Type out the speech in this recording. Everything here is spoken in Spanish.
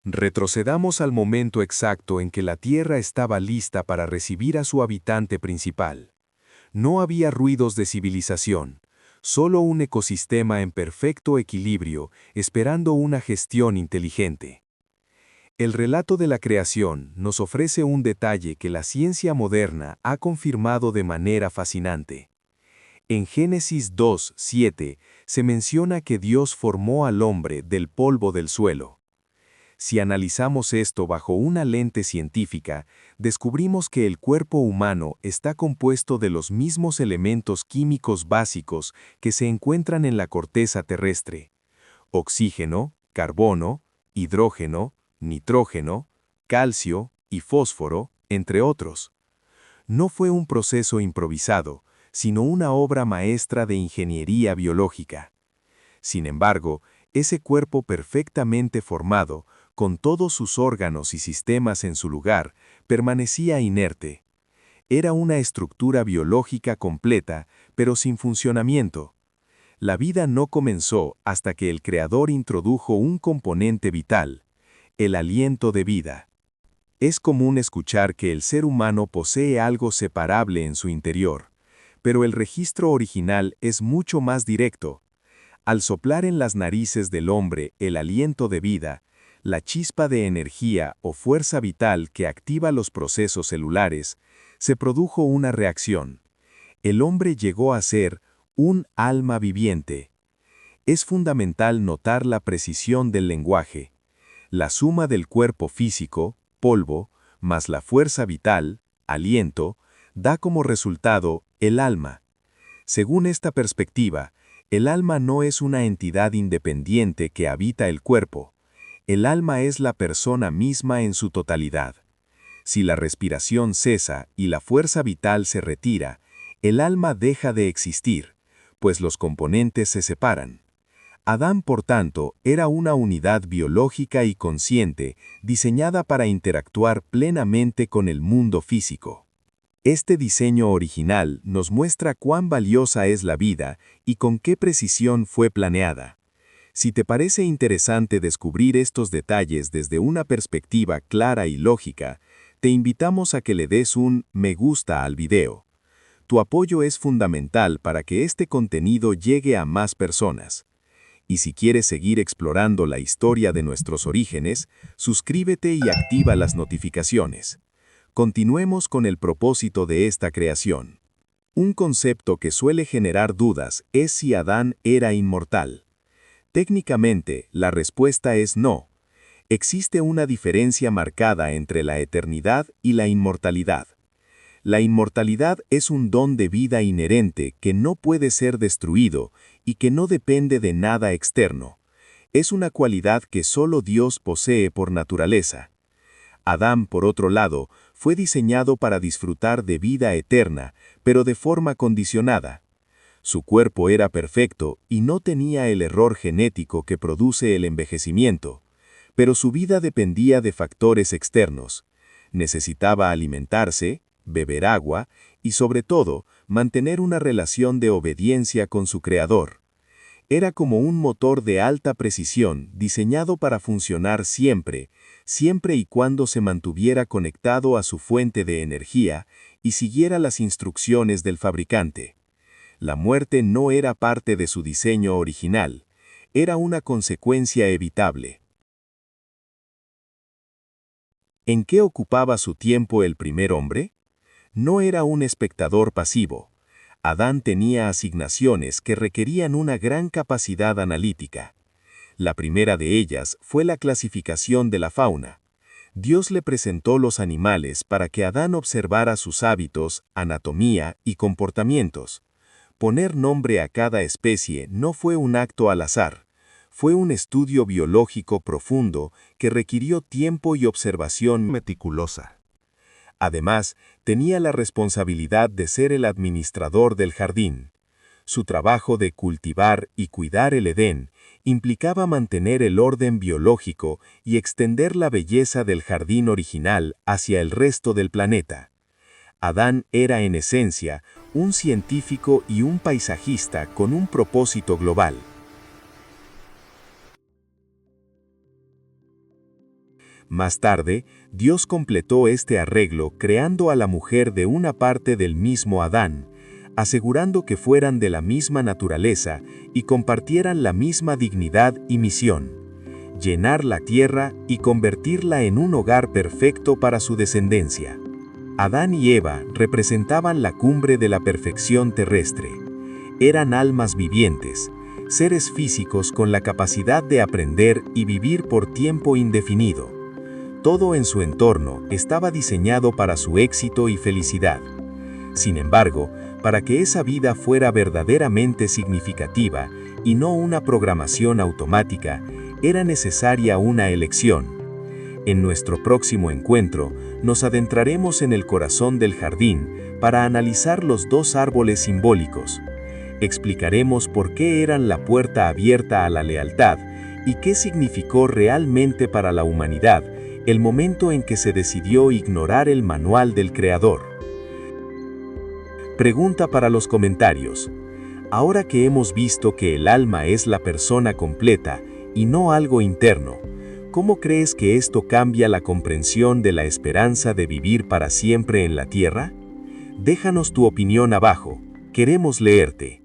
Retrocedamos al momento exacto en que la Tierra estaba lista para recibir a su habitante principal. No había ruidos de civilización, solo un ecosistema en perfecto equilibrio, esperando una gestión inteligente. El relato de la creación nos ofrece un detalle que la ciencia moderna ha confirmado de manera fascinante. En Génesis 2:7 se menciona que Dios formó al hombre del polvo del suelo. Si analizamos esto bajo una lente científica, descubrimos que el cuerpo humano está compuesto de los mismos elementos químicos básicos que se encuentran en la corteza terrestre: oxígeno, carbono, hidrógeno, nitrógeno, calcio y fósforo, entre otros. No fue un proceso improvisado, sino una obra maestra de ingeniería biológica. Sin embargo, ese cuerpo perfectamente formado, con todos sus órganos y sistemas en su lugar, permanecía inerte. Era una estructura biológica completa, pero sin funcionamiento. La vida no comenzó hasta que el Creador introdujo un componente vital: el aliento de vida. Es común escuchar que el ser humano posee algo separable en su interior, pero el registro original es mucho más directo. Al soplar en las narices del hombre el aliento de vida, la chispa de energía o fuerza vital que activa los procesos celulares, se produjo una reacción. El hombre llegó a ser un alma viviente. Es fundamental notar la precisión del lenguaje. La suma del cuerpo físico, polvo, más la fuerza vital, aliento, da como resultado el alma. Según esta perspectiva, el alma no es una entidad independiente que habita el cuerpo. El alma es la persona misma en su totalidad. Si la respiración cesa y la fuerza vital se retira, el alma deja de existir, pues los componentes se separan. Adán, por tanto, era una unidad biológica y consciente, diseñada para interactuar plenamente con el mundo físico. Este diseño original nos muestra cuán valiosa es la vida y con qué precisión fue planeada. Si te parece interesante descubrir estos detalles desde una perspectiva clara y lógica, te invitamos a que le des un me gusta al video. Tu apoyo es fundamental para que este contenido llegue a más personas. Y si quieres seguir explorando la historia de nuestros orígenes, suscríbete y activa las notificaciones. Continuemos con el propósito de esta creación. Un concepto que suele generar dudas es si Adán era inmortal. Técnicamente, la respuesta es no. Existe una diferencia marcada entre la eternidad y la inmortalidad. La inmortalidad es un don de vida inherente que no puede ser destruido y que no depende de nada externo. Es una cualidad que solo Dios posee por naturaleza. Adán, por otro lado, fue diseñado para disfrutar de vida eterna, pero de forma condicionada. Su cuerpo era perfecto y no tenía el error genético que produce el envejecimiento, pero su vida dependía de factores externos. Necesitaba alimentarse, beber agua y, sobre todo, mantener una relación de obediencia con su Creador. Era como un motor de alta precisión diseñado para funcionar siempre, siempre y cuando se mantuviera conectado a su fuente de energía y siguiera las instrucciones del fabricante. La muerte no era parte de su diseño original, era una consecuencia evitable. ¿En qué ocupaba su tiempo el primer hombre? No era un espectador pasivo. Adán tenía asignaciones que requerían una gran capacidad analítica. La primera de ellas fue la clasificación de la fauna. Dios le presentó los animales para que Adán observara sus hábitos, anatomía y comportamientos. Poner nombre a cada especie no fue un acto al azar. Fue un estudio biológico profundo que requirió tiempo y observación meticulosa. Además, tenía la responsabilidad de ser el administrador del jardín. Su trabajo de cultivar y cuidar el Edén implicaba mantener el orden biológico y extender la belleza del jardín original hacia el resto del planeta. Adán era en esencia un científico y un paisajista con un propósito global. Más tarde, Dios completó este arreglo creando a la mujer de una parte del mismo Adán, asegurando que fueran de la misma naturaleza y compartieran la misma dignidad y misión: llenar la tierra y convertirla en un hogar perfecto para su descendencia. Adán y Eva representaban la cumbre de la perfección terrestre. Eran almas vivientes, seres físicos con la capacidad de aprender y vivir por tiempo indefinido. Todo en su entorno estaba diseñado para su éxito y felicidad. Sin embargo, para que esa vida fuera verdaderamente significativa y no una programación automática, era necesaria una elección. En nuestro próximo encuentro, nos adentraremos en el corazón del jardín para analizar los dos árboles simbólicos. Explicaremos por qué eran la puerta abierta a la lealtad y qué significó realmente para la humanidad el momento en que se decidió ignorar el manual del Creador. Pregunta para los comentarios. Ahora que hemos visto que el alma es la persona completa y no algo interno, ¿cómo crees que esto cambia la comprensión de la esperanza de vivir para siempre en la tierra? Déjanos tu opinión abajo, queremos leerte.